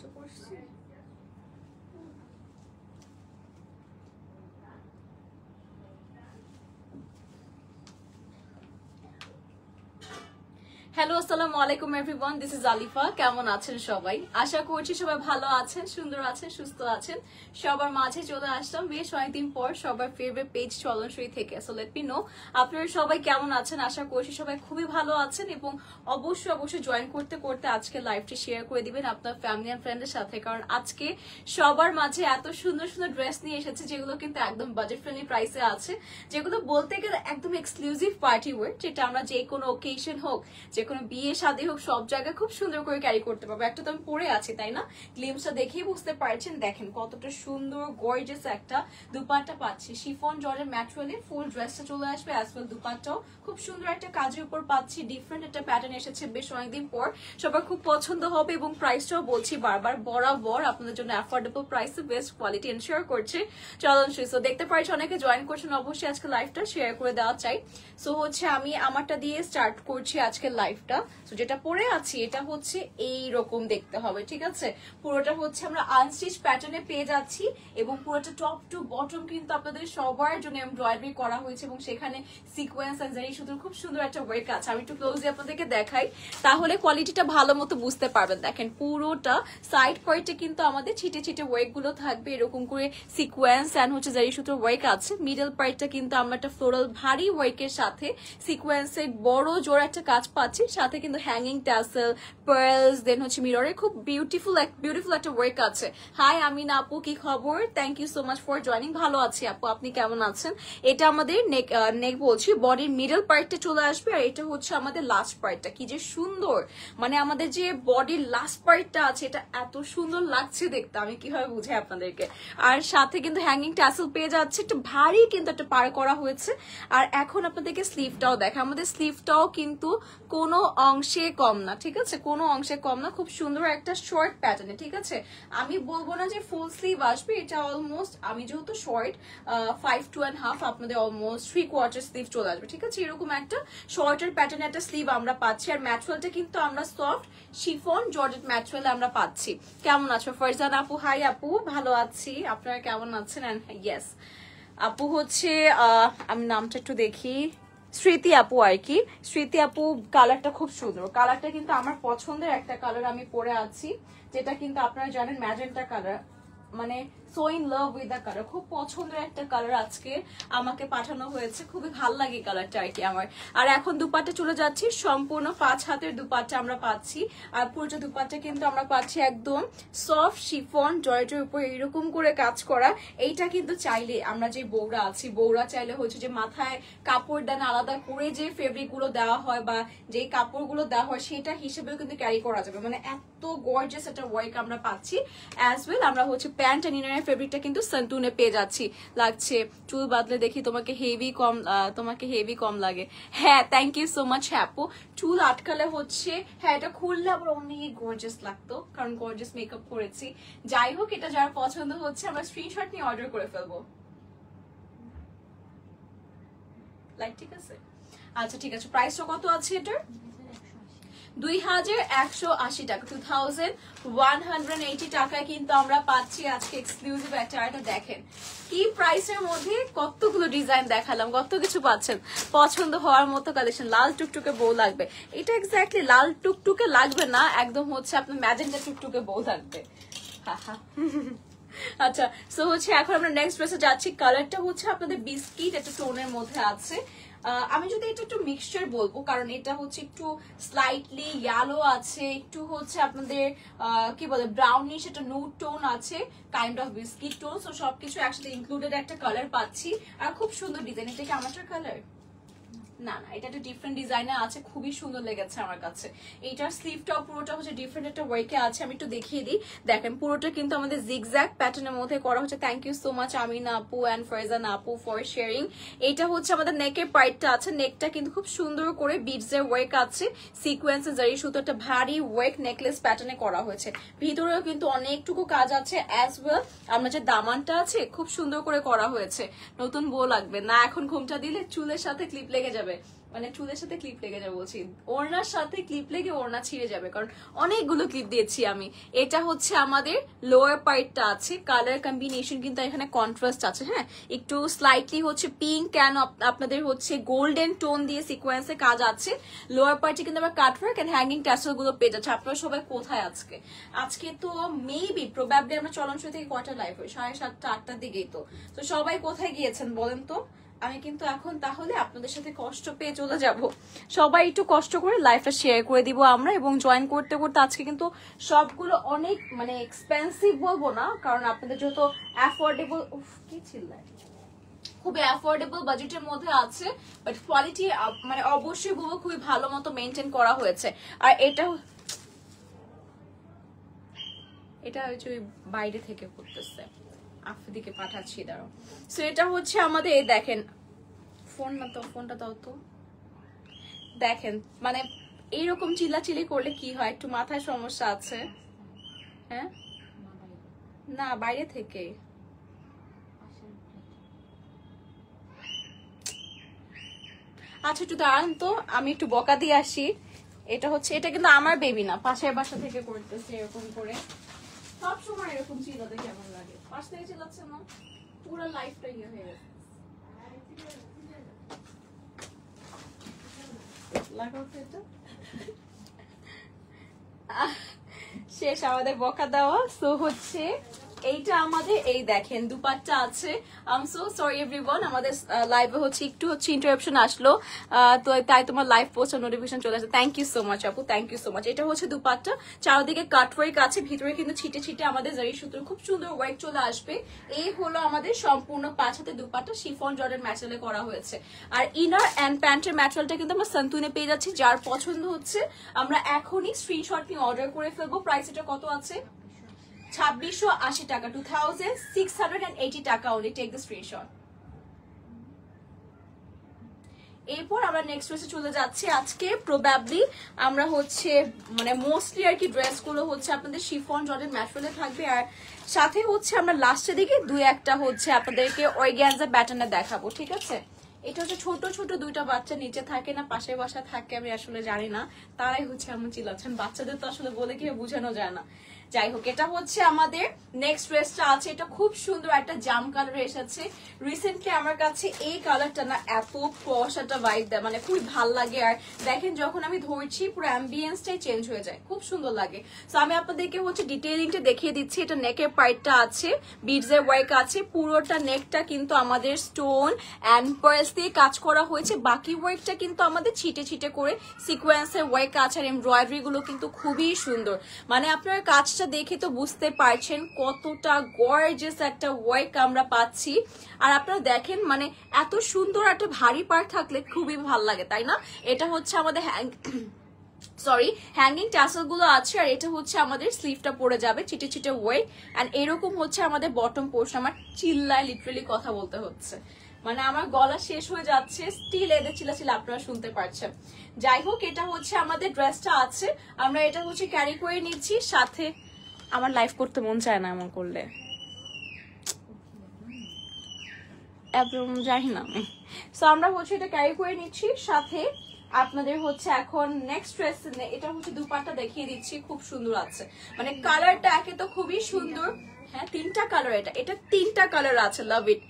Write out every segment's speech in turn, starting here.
তো করছি হ্যালো আসসালামু আলাইকুম এভরিওয়ান, দিস ইজ আলিফা। কেমন আছেন সবাই? আশা করছি সবাই ভালো আছেন, সুন্দর আছেন, সুস্থ আছেন। সবার মাঝে চলে আসলাম বেশ অনেকদিন পর সবার ফেভারিট পেজ চলনসই থেকে। সো লেট মি নো আপনারা সবাই কেমন আছেন। আশা করছি সবাই খুবই ভালো আছেন এবং অবশ্যই জয়েন করতে করতে আজকে লাইভটি শেয়ার করে দিবেন আপনার ফ্যামিলি অ্যান্ড ফ্রেন্ডের সাথে, কারণ আজকে সবার মাঝে এত সুন্দর সুন্দর ড্রেস নিয়ে এসেছে যেগুলো কিন্তু একদম বাজেট ফ্রেন্ডলি প্রাইসে আছে, যেগুলো বলতে গেলে একদম এক্সক্লুসিভ পার্টি ওয়্যার, যেটা আমরা যে কোনো ওকেশন হোক, যে কোনো বিয়ে শাদী হোক, সব জায়গায় খুব সুন্দর করে ক্যারি করতে পারবো। একটা তো আমি পরে আছি তাই না, গ্লিমসটা দেখেই বুঝতে পারছেন। দেখেন কতটা সুন্দর গর্জিয়াস একটা দুপাট্টা পাচ্ছি, শিফন জর্জেট ম্যাটেরিয়ালে ফুল ড্রেসটা চলে আসবে, অ্যাজ ওয়েল দুপাট্টাও খুব সুন্দর একটা কাজের উপর পাচ্ছি। ডিফারেন্ট একটা প্যাটার্ন এসেছে বেশ অনেকদিন পর, সবার খুব পছন্দ হবে এবং প্রাইসটাও বলছি বারবার বরাবর আপনাদের জন্য অ্যাফোর্ডেবল প্রাইসে বেস্ট কোয়ালিটি এনশিওর করছে চলনসই। সো দেখতে পাচ্ছি অনেকে জয়েন করছেন, অবশ্যই আজকে লাইভটা শেয়ার করে দেওয়া চাই। সো হচ্ছে আমি আমারটা দিয়ে স্টার্ট করছি আজকে লাইভটা। তো যেটা পরে আছি এটা হচ্ছে এই রকম দেখতে হবে, ঠিক আছে। পুরোটা হচ্ছে আমরা আনস্টিচ প্যাটার্নে পেয়ে যাচ্ছি এবং পুরোটা টপ টু বটম কিন্তু আপনাদের সবার জন্য এমব্রয়ডারি করা হয়েছে এবং সেখানে সিকোয়েন্স এন্ড জারি সুতোর খুব সুন্দর একটা ওয়ার্ক আছে। আমি একটু ক্লোজলি আপনাদেরকে দেখাই, তাহলে কোয়ালিটিটা ভালো মতো বুঝতে পারবেন। দেখেন পুরোটা সাইড পার্টে কিন্তু আমাদের ছিটে ছিটে ওয়ার্ক গুলো থাকবে, এরকম করে সিকোয়েন্স এন্ড হচ্ছে জারি সুতোর ওয়ার্ক আছে। মিডল পার্টটা কিন্তু আমরা একটা ফ্লোরাল ভারী ওয়ার্কের সাথে সিকোয়েন্সের বড় জোর একটা কাজ পাচ্ছি, সাথে কিন্তু হ্যাঙ্গিং ট্যাসেল, পার্লস, দেন হচ্ছে মিররে খুব বিউটিফুল একটা ওয়ার্ক আছে। হাই আমিনা আপু, কি খবর? Thank you so much for joining. ভালো আছি আপু, আপনি কেমন আছেন? এটা আমাদের নেক বলছি, বডির মিডল পার্টটা চলে আসবে আর এটা হচ্ছে আমাদের লাস্ট পার্টটা। কি যে সুন্দর, মানে আমাদের যে বডির লাস্ট পার্টটা আছে এটা এত সুন্দর লাগছে দেখতে, আমি কিভাবে বুঝাই আপনাদেরকে। আর সাথে কিন্তু হ্যাঙ্গিং ট্যাসেল পেয়ে যাচ্ছে, একটু ভারী কিন্তু একটা পার করা হয়েছে। আর এখন আপনাদেরকে স্লিভটাও দেখা, আমাদের স্লিভটাও কিন্তু কোনো অংশে কম না, ঠিক আছে, কোনো অংশে কম না, খুব সুন্দর একটা শর্ট প্যাটার্নে, ঠিক আছে। আমি বলবো না যে ফুল স্লিভ আসবে, এটা অলমোস্ট, আমি যেহেতু শর্ট 5.5, আপনাদের অলমোস্ট 3/4 স্লিভ চলে আসবে, ঠিক আছে। এরকম একটা শর্টের প্যাটার্নে একটা স্লিভ আমরা পাচ্ছি। আর ম্যাটেরিয়ালটা কিন্তু আমরা সফট শিফন জর্জেট ম্যাটেরিয়াল আমরা পাচ্ছি। কেমন আছো ফারজান আপু? হাই আপু, ভালো আছি, আপনারা কেমন আছেন? এন্ড ইয়েস আপু হচ্ছে আমি নামটা একটু দেখি, স্মৃতি আপু আর কি। স্মৃতি আপু কালারটা খুব সুন্দর, কালারটা কিন্তু আমার পছন্দের একটা কালার আমি পরে আছি, যেটা কিন্তু আপনারা জানেন ম্যাজেন্টা কালার, মানে so in love with the colour, খুব পছন্দের একটা কালার আজকে আমাকে পাঠানো হয়েছে, খুবই ভালো লাগে কালারটা আর কি আমার। আর এখন দুপাট্টা চলে যাচ্ছি, সম্পূর্ণ 5 হাতের দুপাট্টা আমরা পাচ্ছি। আর পুরোটা দুপাট্টা কিন্তু আমরা পাচ্ছি একদম সফট শিফন জর্জেটের উপর এরকম করে কাজ করা। এইটা কিন্তু চাইলে আমরা যে বউরা আছি, বউরা চাইলে হচ্ছে যে মাথায় কাপড় দেন আলাদা করে যে ফেব্রিক গুলো দেওয়া হয় বা যে কাপড়গুলো দেওয়া হয় সেটা হিসেবেও কিন্তু ক্যারি করা যাবে, মানে এত গর্জিয়াস একটা ওয়ার্ক আমরা পাচ্ছি। অ্যাজ ওয়েল আমরা হচ্ছে প্যান্ট এন্ড ইনারের ফেব্রিকটা কিন্তু সান্টুনে পেয়ে যাচ্ছি। লাগছে চুল বাদলে দেখি তোমাকে হেভি কম লাগে। হ্যাঁ থ্যাংক ইউ সো মাচ। হ্যাঁ আপু, চুল আটকালে হচ্ছে, হ্যাঁ এটা খুললে আবার অনেক গর্জিয়াস লাগতো, কারণ গর্জিয়াস মেকআপ করেছি। যাই হোক, এটা যার পছন্দ হচ্ছে আমরা স্ক্রিনশট নিয়ে অর্ডার করে ফেলবো, লাইক, ঠিক আছে। আচ্ছা ঠিক আছে, প্রাইসটা কত আছে এটার? 2180 টাকা, 2180 টাকায় কিন্তু আমরা পাচ্ছি আজকে এক্সক্লুসিভ একটা। এটা দেখেন কি প্রাইসের মধ্যে কতগুলো ডিজাইন দেখালাম, কত কিছু পাচ্ছেন, পছন্দ হওয়ার মতো কালেকশন। লাল টুকটুকে বউ লাগবে, এটা এক্স্যাক্টলি লাল টুকটুকে লাগবে না, একদম হচ্ছে আপনার ম্যাজেন্টা টুকটুকে বউ লাগবে। আচ্ছা, সো হচ্ছে এখন আমরা নেক্সট ড্রেসে যাচ্ছি। কালারটা হচ্ছে আপনাদের বিস্কিট একটা টোনের মধ্যে আছে। আমি যদি এটা একটু মিক্সচার বলবো, কারণ এটা হচ্ছে একটু স্লাইটলি ইয়েলো আছে, একটু হচ্ছে আপনাদের কি বলে ব্রাউনিশ একটা নুড টোন আছে, kind of biscuit tone. So সবকিছু একসাথে ইনক্লুডেড একটা কালার পাচ্ছি। আর খুব সুন্দর ডিজাইন। এটা কি আমাদের কালার? না না, এটা একটা ডিফারেন্ট ডিজাইনে আছে, খুবই সুন্দর লেগেছে আমার কাছে। এইটার স্লিভটাও পুরোটা হচ্ছে ডিফারেন্ট একটা ওয়ার্কে আছে, আমি একটু দেখিয়ে দিই। দেখেন পুরোটা কিন্তু আমাদের জিগজ্যাগ প্যাটার্নের মধ্যে করা হচ্ছে। Thank you so much Amina আপু অ্যান্ড ফারজান আপু ফর শেয়ারিং। এইটা হচ্ছে আমাদের নেকের পার্টটা আছে, নেকটা কিন্তু খুব সুন্দর করে বিডস এর ওয়ার্ক আছে, সিকোয়েন্সে জারি সুতো একটা ভারী ওয়ার্ক নেকলেস প্যাটার্নে করা হয়েছে। ভিতরেও কিন্তু অনেকটুকু কাজ আছে, অ্যাজ ওয়েল আমরা যে দামানটা আছে খুব সুন্দর করে করা হয়েছে। নতুন বউ লাগবে না, এখন ঘুমটা দিলে চুলের সাথে ক্লিপ লেগে যাবে। মানে চুলের সাথে ক্লিপ লেগে যাবে বলছি, ওড়নার সাথে ক্লিপ লেগে ওড়না ছিঁড়ে যাবে, কারণ অনেকগুলো ক্লিপ দিয়েছি আমি। এটা হচ্ছে আমাদের লোয়ার পার্টটা আছে, কালার কম্বিনেশন কিন্তু এখানে কন্ট্রাস্ট আছে, হ্যাঁ একটু স্লাইটলি হচ্ছে পিঙ্ক কেন আপনাদের হচ্ছে গোল্ডেন টোন দিয়ে সিকোয়েন্সে কাজ আছে। লোয়ার পার্টে কিন্তু আবার কাটওয়ার্ক এন্ড হ্যাঙ্গিং ট্যাসেল গুলো পেয়ে যাচ্ছে। আপনারা সবাই কোথায় আজকে? আজকে তো মেবি প্রবাবলি আমরা চলন শো থেকে কয়টা লাইভ হয়, 7:30 8টার দিকেই। তো সবাই কোথায় গিয়েছেন বলেন তো? আমি কিন্তু এখন তাহলে আপনাদের সাথে কষ্ট পেয়ে চলে যাব। সবাই একটু কষ্ট করে লাইফটা শেয়ার করে দিব আমরা, এবং জয়েন করতে করতে আজকে কিন্তু সবগুলো অনেক মানে এক্সপেন্সিভ বলবো না, কারণ আপনাদের যেহেতু অ্যাফোর্ডেবল, কি চিল্লায়, খুবই অ্যাফোর্ডেবল বাজেটের মধ্যে আছে, বাট কোয়ালিটি মানে অবশ্যই বলবো খুবই ভালো মতো মেনটেন করা হয়েছে। আর এটা হচ্ছে বাইরে থেকে করতেছে, আফ্রিদিকে পাঠাচ্ছি দাঁড়াও। সো এটা হচ্ছে আমাদের, এই দেখেন ফোনটা দাও তো, দেখেন মানে এইরকম চিল্লাচিল্লি করলে কি হয়, একটু মাথায় সমস্যা আছে। হ্যাঁ না, বাইরে থেকে। আচ্ছা একটু দাঁড়ান তো, আমি একটু বকা দিয়ে আসি। এটা হচ্ছে, এটা কিন্তু আমার বেবি না, পাশের বাসা থেকে করতেছে এরকম করে। সবসময় এরকম চিল্লাতে কেমন লাগে? পাশ থেকে চিল্লাচ্ছে না, পুরো লাইফটা ইয়ে হয়ে গেছে। শেষ আমাদের বকা দেওয়া। সো হচ্ছে এইটা আমাদের, এই দেখেন দুপাট্টা আছে। I am so sorry everyone, আমাদের লাইভে হচ্ছে একটু ইন্টারাপশন আসলো, তো তাই তোমার লাইভ পোস্ট নোটিফিকেশন চলে আসে। থ্যাংক ইউ সো মাচ আপু, থ্যাংক ইউ সো মাচ। এটা হচ্ছে দুপাট্টা, চারদিকে কাটওয়ার্ক আছে, ভিতরে কিন্তু ছিটে ছিটে আমাদের জারি সুতো খুব সুন্দর ওয়ার্ক চলে আসবে। এই হলো আমাদের সম্পূর্ণ 5 হাতে দুপাট্টা, শিফন জর্ডান ম্যাটেরিয়ালে করা হয়েছে। আর ইনার এন্ড প্যান্টের ম্যাটেরিয়ালটা কিন্তু আমরা সন্তুনে পেয়ে যাচ্ছি। যার পছন্দ হচ্ছে আমরা এখনই স্ক্রিনশট নিয়ে অর্ডার করে ফেলবো। প্রাইস এটা কত আছে? 2680 টাকা, 2680 টাকা only. Take the screenshot. এরপর আমরা নেক্সট ড্রেসে চলে যাচ্ছি। আজকে প্রবাবলি আমরা হচ্ছে মানে মোস্টলি আর কি ড্রেসগুলো হচ্ছে আপনাদের শিফন জর্ডান ম্যাটেরিয়ালে থাকবে, আর সাথে হচ্ছে আমরা লাস্টের দিকে দুই একটা হচ্ছে আপনাদেরকে অর্গানজা প্যাটার্নে দেখাবো, ঠিক আছে? এটা হচ্ছে ছোট ছোট দুইটা বাচ্চা নিচে থাকে না পাশের বাসা থাকে, আমি আসলে জানি না, তারাই হচ্ছে এমন চিল্লাচ্ছেন। বাচ্চাদের তো আসলে বলে কি বোঝানো যায় না। যাই হোক, এটা হচ্ছে আমাদের নেক্সট ড্রেসটা আছে। এটা খুব সুন্দর একটা জাম কালার এসেছে। রিসেন্টলি আমার কাছে এই কালারটা না এত পশ একটা ভাইব দেয়, মানে খুবই ভাল লাগে। আর দেখেন যখন আমি ধরছি পুরো অ্যাম্বিয়েন্সটাই চেঞ্জ হয়ে যায়, খুব সুন্দর লাগে। তো আমি আপনাদেরকে হচ্ছে ডিটেইলিংটা দেখিয়ে দিচ্ছি। এটা নেকের পার্টটা আছে, বিডসের ওয়ার্ক আছে, পুরোটা নেকটা কিন্তু আমাদের স্টোন অ্যান্ড পার্লস দিয়ে কাজ করা হয়েছে। বাকি ওয়ার্কটা কিন্তু আমাদের ছিটে ছিটে করে সিকোয়েন্সের ওয়ার্ক আছে, আর এমব্রয়ডারি গুলো কিন্তু খুবই সুন্দর। মানে আপনারা কাজ দেখে তো বুঝতে পারছেন কতটা গর্জিয়াস একটা ওয়ার্ক আমরা পাচ্ছি। আর আপনারা দেখেন মানে এত সুন্দর একটা ভারী পার্ট থাকলে খুবই ভালো লাগে, তাই না? এটা হচ্ছে আমাদের হ্যাঙ্গিং ট্যাসেল গুলো আছে, আর এটা হচ্ছে আমাদের স্লিভটা পড়ে যাবে চিটে চিটে ওয়ার্ক। এন্ড এরকম হচ্ছে আমাদের বটম পোর্শন। আমার চিল্লায় লিটারালি কথা বলতে হচ্ছে, মানে আমার গলা শেষ হয়ে যাচ্ছে, স্টিল এদের চিল্লাচিল্লা আপনারা শুনতে পারছেন। যাই হোক, এটা হচ্ছে আমাদের ড্রেসটা আছে, আমরা এটা হচ্ছে ক্যারি করে নিচ্ছি সাথে। আমার লাইভ করতে মন চায় না এমন করলে, জানি না আমি। সো আমরা হচ্ছে এটা ক্যারি করে নিচ্ছি সাথে। আপনাদের হচ্ছে এখন নেক্সট ড্রেস, এটা হচ্ছে দুপাট্টা দেখিয়ে দিচ্ছি, খুব সুন্দর আছে। মানে কালারটা একে তো খুবই সুন্দর। হ্যাঁ, 3টা কালার, এটা 3টা কালার আছে। লাভ ইট।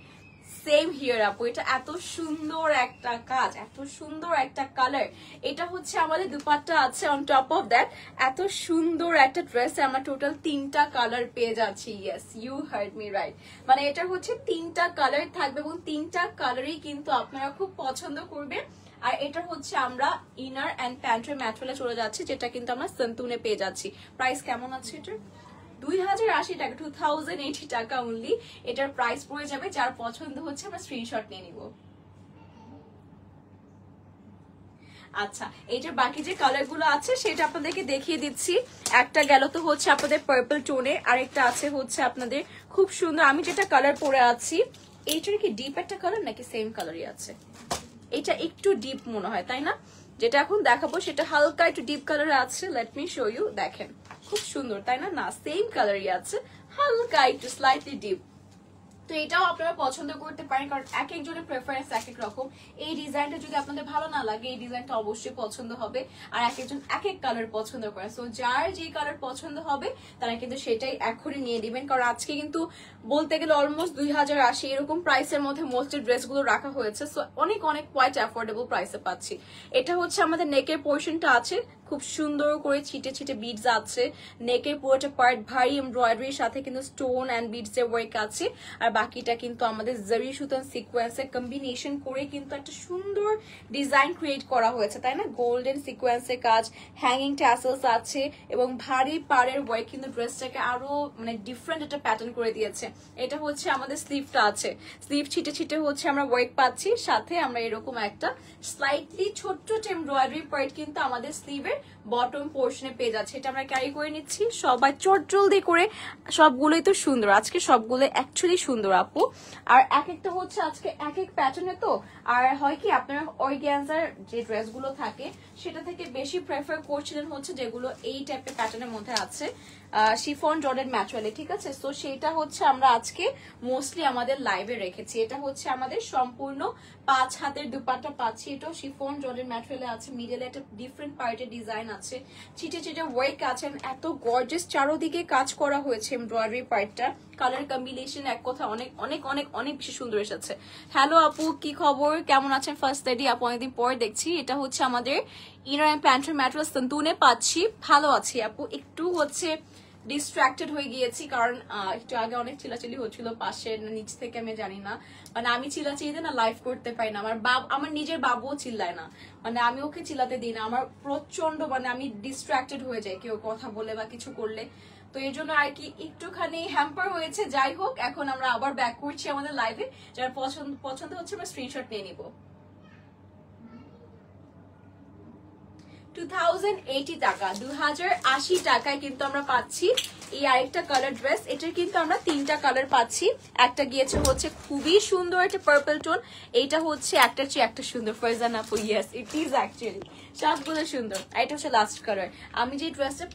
সেম হিয়ার আপু, এটা এত সুন্দর একটা কাজ, এত সুন্দর একটা কালার। এটা হচ্ছে আমাদের দুপাট্টা আছে। অন টপ অফ দ্যাট এত সুন্দর একটা ড্রেসে আমরা টোটাল 3টা কালার পেয়ে যাচ্ছি। Yes, you heard me right. মানে এটা হচ্ছে 3টা কালার থাকবে, এবং 3টা কালারই কিন্তু আপনারা খুব পছন্দ করবেন। আর এটা হচ্ছে আমরা ইনার এন্ড প্যান্টের ম্যাটেরিয়ালে চলে যাচ্ছি, যেটা কিন্তু আমরা সন্তুনে পেয়ে যাচ্ছি। প্রাইস কেমন আছে এটা? 2080 টাকা, 2080 টাকা অনলি। এটার প্রাইস পড়ে যাবে। যার পছন্দ হচ্ছে আমরা স্ক্রিনশট নিয়ে নিব। আচ্ছা, এইটার বাকি যে কালার গুলো আছে সেটা আপনাদেরকে দেখিয়ে দিচ্ছি। একটা গেল তো হচ্ছে আপনাদের পার্পল টোনে, আরেকটা আছে হচ্ছে আপনাদের খুব সুন্দর, আমি যেটা কালার পরে আছি এইটার কি ডিপ একটা কালার নাকি সেম কালারই আছে? এটা একটু ডিপ মনে হয়, তাই না? যেটা এখন দেখাবো সেটা হালকা একটু ডিপ কালারে আছে। Let me show you. দেখেন খুব সুন্দর, তাই না? না, সেম কালারই আছে, হালকা একটু স্লাইটলি ডিপ। তো এটাও আপনারা পছন্দ করতে পারেন, কারণ এক একজনের প্রেফারেন্স এক এক রকম। এই ডিজাইনটা যদি আপনাদের ভালো না লাগে, এই ডিজাইনটা অবশ্যই পছন্দ হবে, আর এক একজন এক এক কালার পছন্দ করে। সো যার যে কালার পছন্দ হবে তারা কিন্তু সেটাই এখনই নিয়ে দিবেন, কারণ আজকে কিন্তু বলতে গেলে অলমোস্ট 2080 এরকম প্রাইসের মধ্যে মোস্টের ড্রেসগুলো রাখা হয়েছে। সো অনেক অনেক কোয়াইট অ্যাফোর্ডেবল প্রাইসে পাচ্ছি। এটা হচ্ছে আমাদের নেকের পোর্শনটা আছে, খুব সুন্দর করে ছিটে ছিটে বিডস আছে। নেকের পুরোটা পার্ট ভারী এমব্রয়ডারির সাথে কিন্তু স্টোন এন্ড বিডস এর ওয়ার্ক আছে, আর বাকিটা কিন্তু আমাদের জরি সুতান সিকোয়েন্সের কম্বিনেশন করে কিন্তু একটা সুন্দর ডিজাইন ক্রিয়েট করা হয়েছে, তাই না? গোল্ডেন সিকোয়েন্সের কাজ, হ্যাঙ্গিং ট্যাসেলস আছে এবং ভারী পাড়ের ওয়ার্ক কিন্তু ড্রেসটাকে আরো মানে ডিফারেন্ট একটা প্যাটার্ন করে দিয়েছে। এটা হচ্ছে আমাদের স্লিভটা আছে, স্লিভ ছিটে ছিটে হচ্ছে আমরা ওয়ার্ক পাচ্ছি, সাথে আমরা এরকম একটা স্লাইটলি ছোট্ট এমব্রয়ডারি পার্ট কিন্তু আমাদের স্লিভের বটম পোর্শনে পেয়ে যাচ্ছে। এটা আমরা ক্যারি করে নিচ্ছি সবাই চটজলদি করে। সবগুলোই তো সুন্দর, আজকে সবগুলো অ্যাকচুয়ালি সুন্দর আপু। আর এক একটা হচ্ছে আজকে এক এক প্যাটার্নে, তো আর হয় কি আপনারা অর্গানজার যে ড্রেসগুলো থাকে সেটা থেকে বেশি প্রেফার করছিলেন হচ্ছে যেগুলো এই টাইপের প্যাটার্নের মধ্যে আছে, শিফন জর্ডেন ম্যাটেরিয়ালে, ঠিক আছে? তো সেটা হচ্ছে আমরা আজকে মোস্টলি আমাদের লাইভে রেখেছি। এটা হচ্ছে আমাদের সম্পূর্ণ 5 হাতের দুপাট্টা পাচ্ছি, এটাও শিফন জর্ডেন ম্যাটেরিয়ালে আছে, মিডলে একটা ডিফারেন্ট পার্টের ডিজাইন আছে, ছিটে ছিটে ওয়ার্ক আছে, এত গর্জিয়াস চারোদিকে কাজ করা হয়েছে এমব্রয়ডারি পার্টটা। কালার কম্বিনেশন এক কথা অনেক অনেক অনেক অনেক বেশি সুন্দর এসেছে। হ্যালো আপু, কি খবর, কেমন আছেন? ফার্স্ট লেডি আপু, অনেকদিন পর দেখছি। এটা হচ্ছে আমাদের ইনার এন্ড প্যান্টের ম্যাটেরিয়াল সন্তুনে পাচ্ছি। ভালো আছি আপু, একটু হচ্ছে ডিস্ট্রাক্টেড হয়ে গিয়েছি, কারণ একটু আগে অনেক চিল্লাচিল্লি হচ্ছিল পাশে নিচ থেকে, আমি জানি না, মানে আমি চিল্লাচিল্লিতে না লাইভ করতে পারি না। আমার নিজের বাবুও চিল্লায় না, মানে আমি ওকে চিল্লাতে দিই না, আমার প্রচন্ড মানে আমি ডিস্ট্রাক্টেড হয়ে যাই কেউ কথা বলে বা কিছু করলে। তো এই জন্য আর কি একটুখানি হ্যাম্পার হয়েছে। যাই হোক, এখন আমরা আবার ব্যাক করছি আমাদের লাইভে। যারা পছন্দ হচ্ছে আমরা স্ক্রিনশট নিয়ে নিব। 2080 টাকা, 2080 টাকায় কিন্তু আমরা পাচ্ছি এই আরেকটা কালার ড্রেস। এটার কিন্তু আমরা 3টা কালার পাচ্ছি। একটা গিয়েছে হচ্ছে খুবই সুন্দর একটা পার্পল টোন, এইটা হচ্ছে একটা চেয়ে একটা সুন্দর। ফারজান আপু, ইয়েস ইট ইজ অ্যাকচুয়ালি সবগুলো সুন্দর। এটা হচ্ছে লাস্ট কালার। আমি যে ড্রেসটা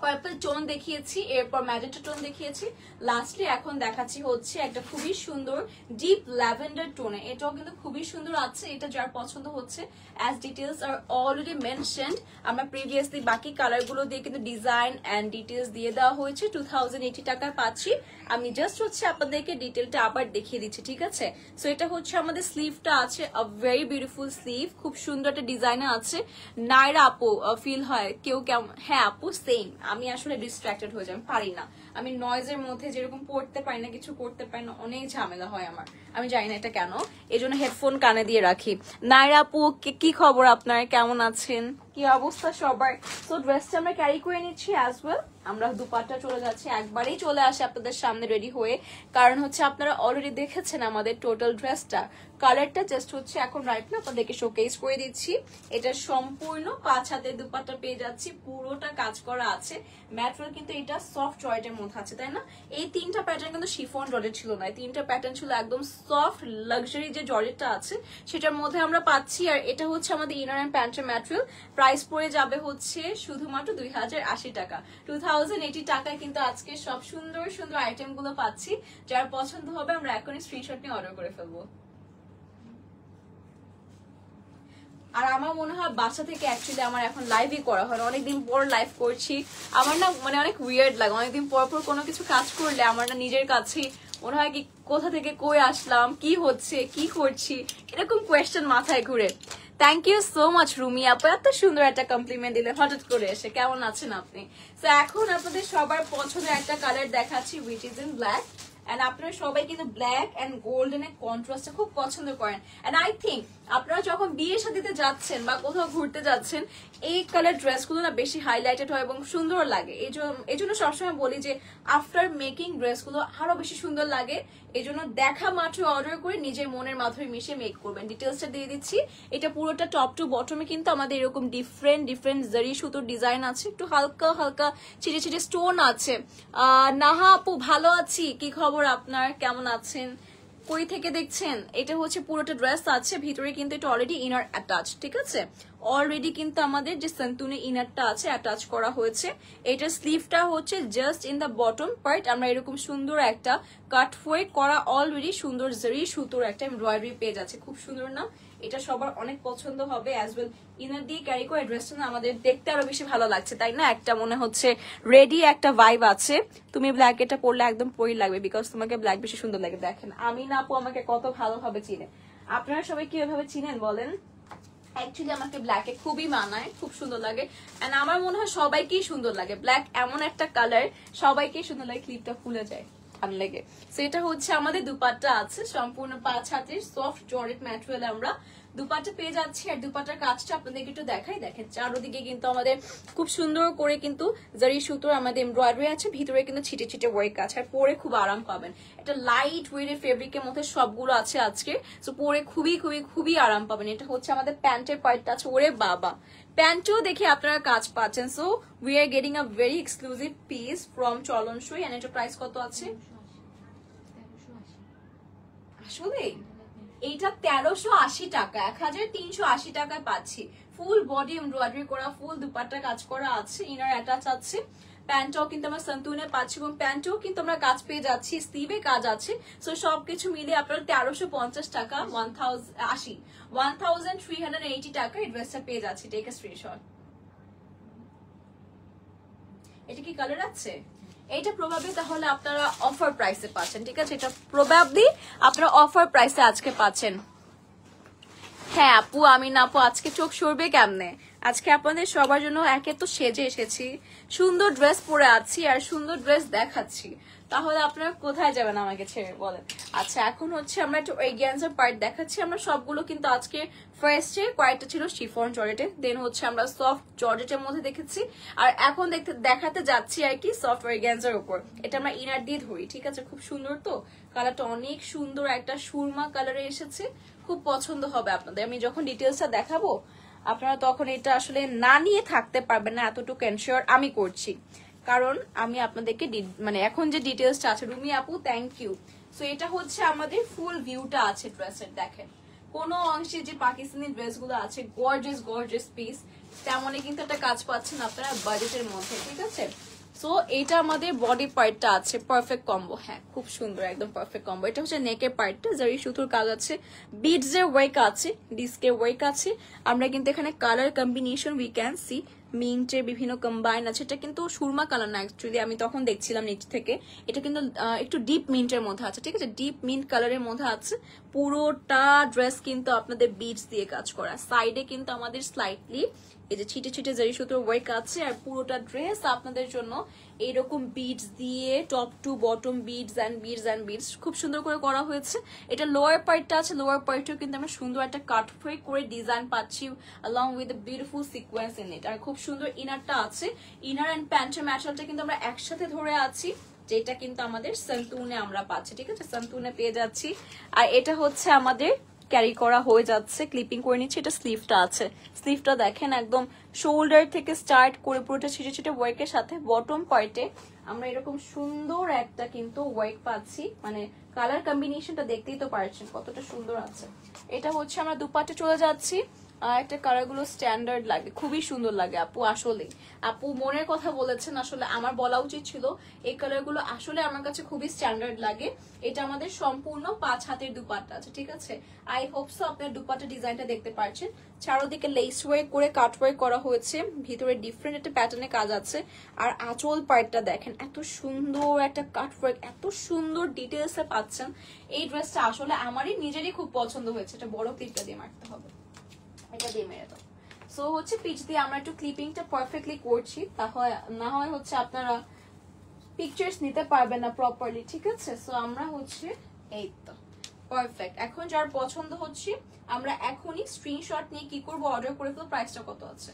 পার্পল টোন দেখিয়েছি, এরপর ম্যাজেন্টা টোন দেখিয়েছি, লাস্টলি এখন দেখাচ্ছি হচ্ছে একটা খুবই সুন্দর ডিপ ল্যাভেন্ডার টোনে। এটাও কিন্তু খুবই সুন্দর আছে। এটা যার পছন্দ হচ্ছে, অ্যাজ ডিটেলস আর অলরেডি মেনশনড, আমরা প্রিভিয়াসলি বাকি কালার গুলো দিয়ে কিন্তু ডিজাইন এন্ড ডিটেলস দিয়ে দেওয়া হয়েছে। 2080 টাকায় পাচ্ছি। আমি জাস্ট হচ্ছে আপনাদেরকে ডিটেলটা আবার দেখিয়ে দিচ্ছি, ঠিক আছে? সো এটা হচ্ছে আমাদের স্লিভটা আছে, আ ভেরি বিউটিফুল স্লিভ, খুব সুন্দর একটা ডিজাইনে আছে। নাইরা আপু, ফিল হয় কেউ কেমন? হ্যাঁ আপু, সেম। আমি আসলে ডিস্ট্রাক্টেড হয়ে যাই, আমি পারি না, আমি নয়েজের মধ্যে যেরকম পড়তে পারি না, কিছু করতে পারি না, অনেক ঝামেলা হয় আমার, আমি জানি না এটা কেন, এই জন্য হেডফোন কানে দিয়ে রাখি। নাইরা আপু, কি খবর আপনার, কেমন আছেন, কি অবস্থা সবার? তো ড্রেসটা আমরা ক্যারি করে নিচ্ছি অ্যাজ ওয়েল। আমরা দুপাট্টা চলে যাচ্ছি, একবারেই চলে আসে আপনাদের সামনে রেডি হয়ে, কারণ হচ্ছে আপনারা অলরেডি দেখেছেন আমাদের টোটাল ড্রেসটা। কালারটা জাস্ট হচ্ছে এখন রাইট না আপনাদেরকে শোকেস করে দিচ্ছি। এটা সম্পূর্ণ 5 হাতের দুপাট্টা পেয়ে যাচ্ছি, পুরোটা কাজ করা আছে। ম্যাটেরিয়াল কিন্তু এটা সফট জর্জেটের মধ্যে আছে, তাই না? এই 3টা প্যাটার্ন কিন্তু শিফন জর্জেট ছিল না, 3টা প্যাটার্ন ছিল একদম সফট লাক্সারি যে জর্জেটটা আছে সেটার মধ্যে আমরা পাচ্ছি। আর এটা হচ্ছে আমাদের ইনার এন্ড প্যান্টের ম্যাটেরিয়াল। প্রাইস পড়ে যাবে হচ্ছে শুধুমাত্র 2080 টাকা। 2080 টাকায় কিন্তু আজকে সব সুন্দর সুন্দর আইটেম গুলো পাচ্ছি। যার পছন্দ হবে আমরা এখনই স্ক্রিনশট নিয়ে অর্ডার করে ফেলবো। আর আমার মনে হয় বাসা থেকে অ্যাকচুয়ালি আমার এখন লাইভই করা হয়, অনেকদিন পর লাইভ করছি। আমার না মানে অনেক উইয়ার্ড লাগে, অনেকদিন পর পর কোনো কিছু কাজ করলে আমার না নিজের কাছেই মনে হয় কি কোথা থেকে কই আসলাম, কি হচ্ছে, কি করছি, এরকম কোয়েশ্চেন মাথায় ঘুরে। Thank you so much Rumi আপু, এত সুন্দর একটা কমপ্লিমেন্ট দিলে হঠাৎ করে এসে। কেমন আছেন আপনি? তো এখন আপনাদের সবার পছন্দের একটা কালার দেখাচ্ছি, which is in black. And আপনারা সবাই কিন্তু ব্ল্যাক এন্ড গোল্ডেনের কন্ট্রাস্টটা খুব পছন্দ করেন। এন্ড আই থিঙ্ক আপনারা যখন বিয়ে শাদীতে যাচ্ছেন বা কোথাও ঘুরতে যাচ্ছেন, এই কালার ড্রেসগুলো না বেশি হাইলাইটেড হয় এবং সুন্দর লাগে। এই জন্য সবসময় বলি যে আফটার মেকিং ড্রেসগুলো আরো বেশি সুন্দর লাগে। এই জন্য দেখা মাত্র অর্ডার করে নিজের মনের মাধ্যমে মিশে মেক করবেন। ডিটেলসটা দিয়ে দিচ্ছি। এটা পুরোটা টপ টু বটমে কিন্তু আমাদের এরকম ডিফারেন্ট ডিফারেন্ট জারি সুতোর ডিজাইন আছে, একটু হালকা হালকা ছিটে ছিটে স্টোন আছে। নাহা আপু, ভালো আছি, কি খবর আপনার, কেমন আছেন? কই থেকে দেখছেন, এটা হচ্ছে পুরোটা ড্রেস আছে, ভিতরে কিন্তু এটা অলরেডি ইনার অ্যাটাচ, ঠিক আছে? অলরেডি কিন্তু আমাদের যে সন্তুনে ইনারটা আছে অ্যাটাচ করা হয়েছে। এটা স্লিভটা হচ্ছে just in the bottom part আমরা এরকম সুন্দর একটা কাট ফোয়ে করা অলরেডি সুন্দর জরি সুতোর একটা এমব্রয়ডারি পেজ আছে, খুব সুন্দর না? এটা সবার অনেক পছন্দ হবে অ্যাজ ওয়েল। ইনার দিয়ে ক্যারি করে ড্রেসটা না আমাদের দেখতে আরো বেশি ভালো লাগছে, তাই না? একটা মনে হচ্ছে রেডি একটা ভাইব আছে। তুমি ব্ল্যাক এটা পরলে একদম পরি লাগবে, বিকজ তোমাকে ব্ল্যাক বেশি সুন্দর লাগে। দেখেন আমি না আপু আমাকে কত ভালোভাবে চিনে, আপনারা সবাই কিভাবে চিনেন বলেন? অ্যাকচুয়ালি আমাকে ব্ল্যাকে খুবই মানায়, খুব সুন্দর লাগে, এন্ড আমার মনে হয় সবাইকেই সুন্দর লাগে। ব্ল্যাক এমন একটা কালার সবাইকেই সুন্দর লাগে, ক্লিপটা খুলে যায় ভালো লাগে। সো এটা হচ্ছে আমাদের দুপাট্টা আছে, সম্পূর্ণ 5 হাতের সফট জর্জেট ম্যাটেরিয়াল আমরা দুপাট্টা পেয়ে যাচ্ছি। আর দুপাট্টার কাজটা আপনাদেরকে একটু দেখাই, দেখেন চারোদিকে কিন্তু আমাদের খুব সুন্দর করে কিন্তু জারি সুতোর আমাদের এমব্রয়ডারি আছে, ভিতরে কিন্তু ছিটে ছিটে ওয়ার্ক আছে, আর পরে খুব আরাম পাবেন। এটা লাইট ওয়েটের ফেব্রিকের মধ্যে সবগুলো আছে আজকে, সো পরে খুবই খুবই খুবই আরাম পাবেন। এটা হচ্ছে আমাদের প্যান্টের পার্টটা আছে, ওরে বাবা প্যান্টও দেখে আপনারা কাজ পাচ্ছেন। So we are getting a very exclusive piece from চলন সুই। এন্ড এটা প্রাইস কত আছে আসলে? এইটা 1380 টাকা, 1380 টাকায় পাচ্ছি। ফুল বডি এমব্রয়ডারি করা, ফুল দুপাট্টা কাজ করা আছে, ইনার অ্যাটাচ আছে। প্যান্টটাও কিন্তু আমরা সন্তুনে পাচ্ছি, এবং প্যান্টও কিন্তু আমরা কাজ পেয়ে যাচ্ছি, স্লিভে কাজ আছে। সো সবকিছু মিলে আপনারা 1350 টাকা 1380 টাকা এই ড্রেসটা পেয়ে যাচ্ছি। Take a screenshot. এটা কি কালার আছে? এটা প্রবাবলি তাহলে আপনারা অফার প্রাইসে পাচ্ছেন, ঠিক আছে? এটা প্রবাবলি আপনারা অফার প্রাইসে আজকে পাচ্ছেন। হ্যাঁ আপু, আমি না আপু আজকে চোখ সরবে কেমনে? আজকে আপনাদের সবার জন্য একে তো সেজে এসেছি, সুন্দর ড্রেস পরে আছি, আর সুন্দর ড্রেস দেখাচ্ছি, তাহলে আপনারা কোথায় যাবেন আমাকে ছেড়ে বলেন? আচ্ছা এখন হচ্ছে আমরা একটু অর্গানজার পার্ট দেখাচ্ছি। আমরা সবগুলো কিন্তু আজকে ফার্স্টে কয়েকটা ছিল শিফন জর্জেটে, দেন হচ্ছে আমরা সফট জর্জেটের মধ্যে দেখেছি, আর এখন দেখাতে যাচ্ছি আর কি সফট অর্গানজার উপর। এটা আমরা ইনার দিয়ে ধরি, ঠিক আছে? খুব সুন্দর তো, কালারটা অনেক সুন্দর, একটা সুরমা কালারে এসেছে, খুব পছন্দ হবে আপনাদের। আমি যখন ডিটেলসটা দেখাবো আপনারা তখন এটা আসলে না নিয়ে থাকতে পারবেন না, এতটুকু এনশিওর আমি করছি, কারণ আমি আপনাদেরকে মানে এখন যে ডিটেলসটা আছে। রুমি আপু থ্যাংক ইউ। সো এটা হচ্ছে আমাদের ফুল ভিউটা আছে ড্রেসের, দেখেন কোনো অংশে যে পাকিস্তানি ড্রেসগুলো আছে গর্জিয়াস গর্জিয়াস পিস, তেমনই কিন্তু একটা কাজ পাচ্ছেন আপনারা বাজেটের মধ্যে, ঠিক আছে? সো এটা আমাদের বডি পার্টটা আছে, পারফেক্ট কম্বো। হ্যাঁ খুব সুন্দর, একদম পারফেক্ট কম্বো। এটা হচ্ছে নেকের পার্টটা, জারি সুতোর কাজ আছে, বিডস এর ওয়ার্ক আছে, ডিস্কের ওয়ার্ক আছে। আমরা কিন্তু এখানে colour combination we can see, মিন্টের বিভিন্ন কম্বাইন আছে। এটা কিন্তু সুরমা কালার না, অ্যাকচুয়ালি আমি তখন দেখছিলাম নিচ থেকে, এটা কিন্তু একটু ডিপ মিন্টের মধ্যে আছে, ঠিক আছে? ডিপ মিন্ট কালারের মধ্যে আছে। পুরোটা ড্রেস কিন্তু আপনাদের বিডস দিয়ে কাজ করা, সাইডে কিন্তু আমাদের স্লাইটলি এই যে ছিটে ছিটে জারি সুতোর ওয়ার্ক আছে, আর পুরোটা ড্রেস আপনাদের জন্য এইরকম বিডস দিয়ে top to bottom beads and beads খুব সুন্দর করে করা হয়েছে। এটা লোয়ার পার্টটা আছে, লোয়ার পার্টেও কিন্তু আমরা সুন্দর একটা কাট করে ডিজাইন পাচ্ছি along with a beautiful sequence in it। আর খুব সুন্দর ইনারটা আছে, ইনার অ্যান্ড প্যান্টের ম্যাটেরিয়ালটা কিন্তু আমরা একসাথে ধরে আছি, যেটা কিন্তু আমাদের সন্তুনে আমরা পাচ্ছি, ঠিক আছে? সন্তুনে পেয়ে যাচ্ছি। আর এটা হচ্ছে আমাদের ক্যারি করা হয়ে যাচ্ছে, ক্লিপিং করে নিচ্ছে। এটা স্লিভটা আছে, স্লিভটা দেখেন একদম শোল্ডার থেকে স্টার্ট করে পুরোটা ছিটে ছিটে ওয়ার্কের সাথে বটম পার্টে আমরা এরকম সুন্দর একটা কিন্তু ওয়ার্ক পাচ্ছি, মানে কালার কম্বিনেশনটা দেখতেই তো পারছেন কতটা সুন্দর আছে। এটা হচ্ছে আমরা দুপাটে চলে যাচ্ছি, আর একটা কালার গুলো স্ট্যান্ডার্ড লাগে, খুবই সুন্দর লাগে আপু। আসলে আপু মনের কথা বলেছেন, আসলে আমার বলা উচিত ছিল, এই কালার গুলো আসলে আমার কাছে খুবই স্ট্যান্ডার্ড লাগে। এটা আমাদের সম্পূর্ণ 5 হাতের দুপাট্টা আছে, ঠিক আছে? আই হোপ সো আপনার দুপাট্টা ডিজাইনটা দেখতে পাচ্ছেন, চারোদিকে লেস ওয়ার্ক করে কাট ওয়ার্ক করা হয়েছে, ভিতরে ডিফারেন্ট একটা প্যাটার্নের কাজ আছে। আর আঁচল পার্টটা দেখেন, এত সুন্দর একটা কাট ওয়ার্ক, এত সুন্দর ডিটেলসে পাচ্ছেন। এই ড্রেসটা আসলে আমারই নিজেরই খুব পছন্দ হয়েছে। এটা বড় ক্লিপটা দিয়ে মারতে হবে, এটা দিয়ে মেরে দাও। সো হচ্ছে পিচ দিয়ে আমরা একটু ক্লিপিংটা পারফেক্টলি করছি, তাহলে না হয় হচ্ছে আপনারা পিকচার্স নিতে পারবেন না প্রপারলি, ঠিক আছে? সো আমরা হচ্ছে এই তো পারফেক্ট। এখন যার পছন্দ হচ্ছে আমরা এখনই স্ক্রিনশট নিয়ে কি করব, অর্ডার করে ফেলব। প্রাইসটা কত আছে?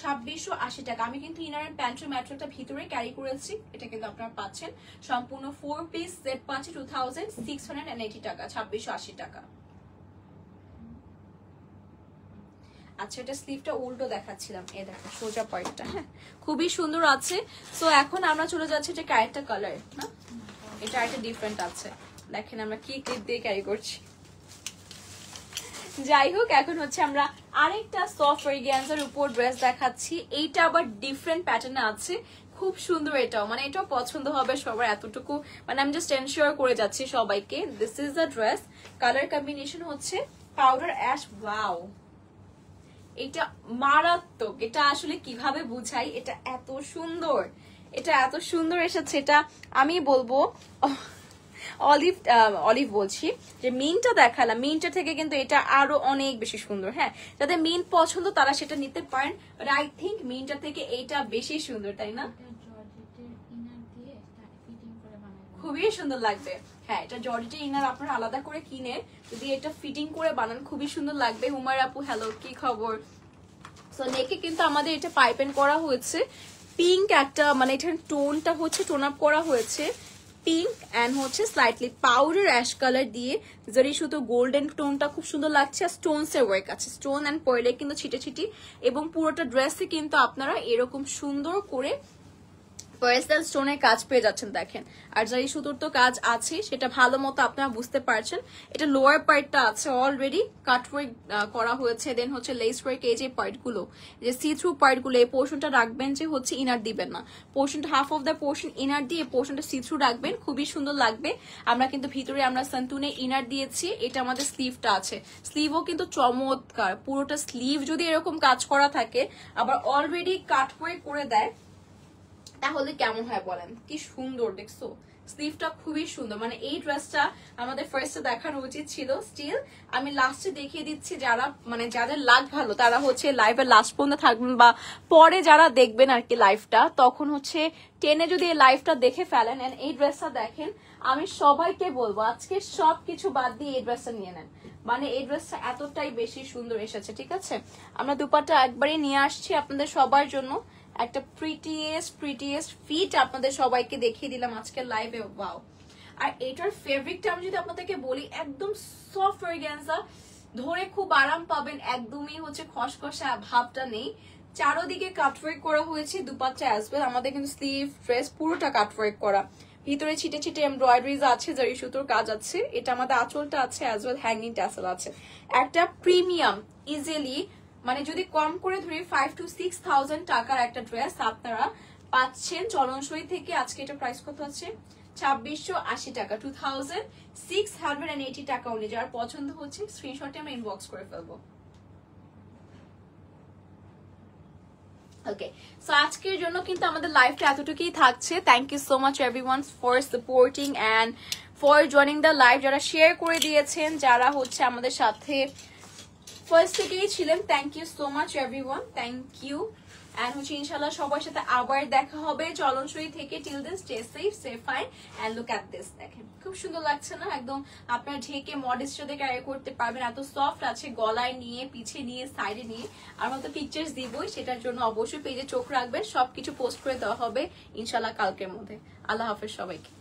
2680 টাকা। আমি কিন্তু ইনার এন্ড প্যান্টের ম্যাটেরিয়ালটা ভিতরে ক্যারি করেছি, এটা কিন্তু আপনারা পাচ্ছেন সম্পূর্ণ 4 পিস সেট পাচ্ছি 2680 টাকা, 2680 টাকা। আচ্ছা এটা স্লিভটা উল্টো দেখাচ্ছিলাম, এই দেখো সোজা পার্টটা, হ্যাঁ খুবই সুন্দর আছে। সো এখন আমরা চলে যাচ্ছি, এটা ক্যারেক্টার কালার না, এটা একটা ডিফারেন্ট আছে, দেখেন আমরা কি ক্লিপ দিয়ে ক্যারি করছি। যাই হোক, এখন হচ্ছে আমরা আরেকটা সফট অর্গানজার উপর ড্রেস দেখাচ্ছি। এইটা আবার ডিফারেন্ট প্যাটার্নে আছে, খুব সুন্দর। এটাও মানে এটাও পছন্দ হবে সবার, এতটুকু মানে আমি জাস্ট এনশিওর করে যাচ্ছি সবাইকে। This is the dress, colour combination হচ্ছে পাউডার অ্যাশ। ওয়াও, এটা মারাত্মক। এটা আসলে কিভাবে বুঝাই, এটা এত সুন্দর, এটা এত সুন্দর এসেছে। এটা আমি বলবো অলিভ বলছি, যে মিনটা দেখালাম, মিনটা থেকে কিন্তু এটা আরো অনেক বেশি সুন্দর। হ্যাঁ, যাদের মিন পছন্দ তারা সেটা নিতে পারেন, বাট আই থিঙ্ক মিনটা থেকে এইটা বেশি সুন্দর, তাই না? খুবই সুন্দর লাগবে। হ্যাঁ, এটা জর্জেটের ইনার আপনারা আলাদা করে কিনে যদি এটা ফিটিং করে বানান খুবই সুন্দর লাগবে। হুমার আপু হ্যালো, কি খবর? সো নেকে কিন্তু আমাদের এটা পাইপেন করা হয়েছে পিঙ্ক একটা, মানে এটার টোনটা হচ্ছে টোন আপ করা হয়েছে পিঙ্ক অ্যান্ড হচ্ছে স্লাইটলি পাউডার অ্যাশ কালার দিয়ে জারি শুধু গোল্ডেন টোনটা খুব সুন্দর লাগছে। আর স্টোনস এর ওয়ার্ক আছে, স্টোন অ্যান্ড পয়েলে কিন্তু ছিটে ছিটি, এবং পুরোটা ড্রেসে কিন্তু আপনারা এরকম সুন্দর করে পার্সেল স্টোনের কাজ পেয়ে যাচ্ছেন। দেখেন, আর যাই সুতোর তো কাজ আছে, সেটা ভালো মতো আপনারা বুঝতে পারছেন। এটা লোয়ার পার্টটা আছে অলরেডি কাটওয়ার্ক করা হয়েছে, দেন হচ্ছে লেস ওয়ার্ক। এই যে পার্টগুলো, যে সি থ্রু পার্টগুলো, এই পোর্শনটা রাখবেন যে হচ্ছে ইনার দিবেন না, পোর্শনটা half of the portion inner দিয়ে পোর্শনটা সি থ্রু রাখবেন, খুবই সুন্দর লাগবে। আমরা কিন্তু ভিতরে আমরা সান্তুনে ইনার দিয়েছি। এটা আমাদের স্লিভটা আছে, স্লিভও কিন্তু চমৎকার। পুরোটা স্লিভ যদি এরকম কাজ করা থাকে, আবার অলরেডি কাটওয়ার্ক করে দেয়, তাহলে কেমন হয় বলেন? কি সুন্দর, দেখছো স্লিভটা খুবই সুন্দর। মানে এই ড্রেসটা আমাদের ফার্স্টে দেখানো উচিত ছিল, স্টিল আমি লাস্টে দেখিয়ে দিচ্ছি। যারা মানে যাদের লাগ ভালো তারা হচ্ছে লাইভের লাস্ট পর্যন্ত থাকবেন, বা পরে যারা দেখবেন আর কি লাইভটা, তখন হচ্ছে টেনে যদি এই লাইভটা দেখে ফেলেন এন্ড এই ড্রেসটা দেখেন, আমি সবাইকে বলবো আজকে সবকিছু বাদ দিয়ে এই ড্রেসটা নিয়ে নেন। মানে এই ড্রেসটা এতটাই বেশি সুন্দর এসেছে। ঠিক আছে, আমরা দুপাটা একবারই নিয়ে আসছি আপনাদের সবার জন্য, একটা প্রিটিয়েস্ট ফিট আপনাদের সবাইকে দেখিয়ে দিলাম আজকে লাইভে। ওয়াও, আর এটার ফেব্রিকটা আমি যদি আপনাদেরকে বলি, একদম সফট অর্গানজা, ধরে খুব আরাম পাবেন, একদমই হচ্ছে খসখসা ভাবটা নেই। চারোদিকে কাটওয়ার্ক করা হয়েছে, দুপাট্টা অ্যাজ ওয়েল। আমাদের কিন্তু স্লিভ ড্রেস পুরোটা কাটওয়ার্ক করা, ভিতরে ছিটে ছিটে এমব্রয়ডারিজ আছে, জারি সুতোর কাজ আছে। এটা আমাদের আঁচলটা আছে অ্যাজ ওয়েল, হ্যাঙ্গিং ট্যাসেল আছে। একটা প্রিমিয়াম ইজিলি মানে যদি কম করে ধরি 5 to 6,000 টাকার একটা ড্রেস আপনারা পাচ্ছেন চলনসই থেকে। আজকে এটা প্রাইস কত আছে? 2680 টাকা, 2680 টাকা অনুযায়ী। যার পছন্দ হচ্ছে স্ক্রিনশটে আমরা ইনবক্স করে ফেলবো। ওকে, সো আজকের জন্য কিন্তু আমাদের লাইভটা এতটুকুই থাকছে। Thank you so much everyone for supporting and for joining the live. যারা শেয়ার করে দিয়েছেন, যারা হচ্ছে আমাদের সাথে ফার্স্ট থেকেই ছিলেন, thank you so much everyone, thank you. And হচ্ছে ইনশাআল্লাহ সবার সাথে আবার দেখা হবে চলনসই থেকে। Till then stay safe, stay fine and look at this. দেখেন খুব সুন্দর লাগছে না? একদম আপনার ঢেকে মডেস্ট সাথে ক্যারি করতে পারবেন, এত সফট আছে, গলায় নিয়ে, পিছে নিয়ে, সাইডে নিয়ে। আর মতো পিকচার্স দিবই, সেটার জন্য অবশ্যই পেজে চোখ রাখবেন। সবকিছু পোস্ট করে দেওয়া হবে ইনশাআল্লাহ কালকের মধ্যে। আল্লাহ হাফেজ সবাইকে।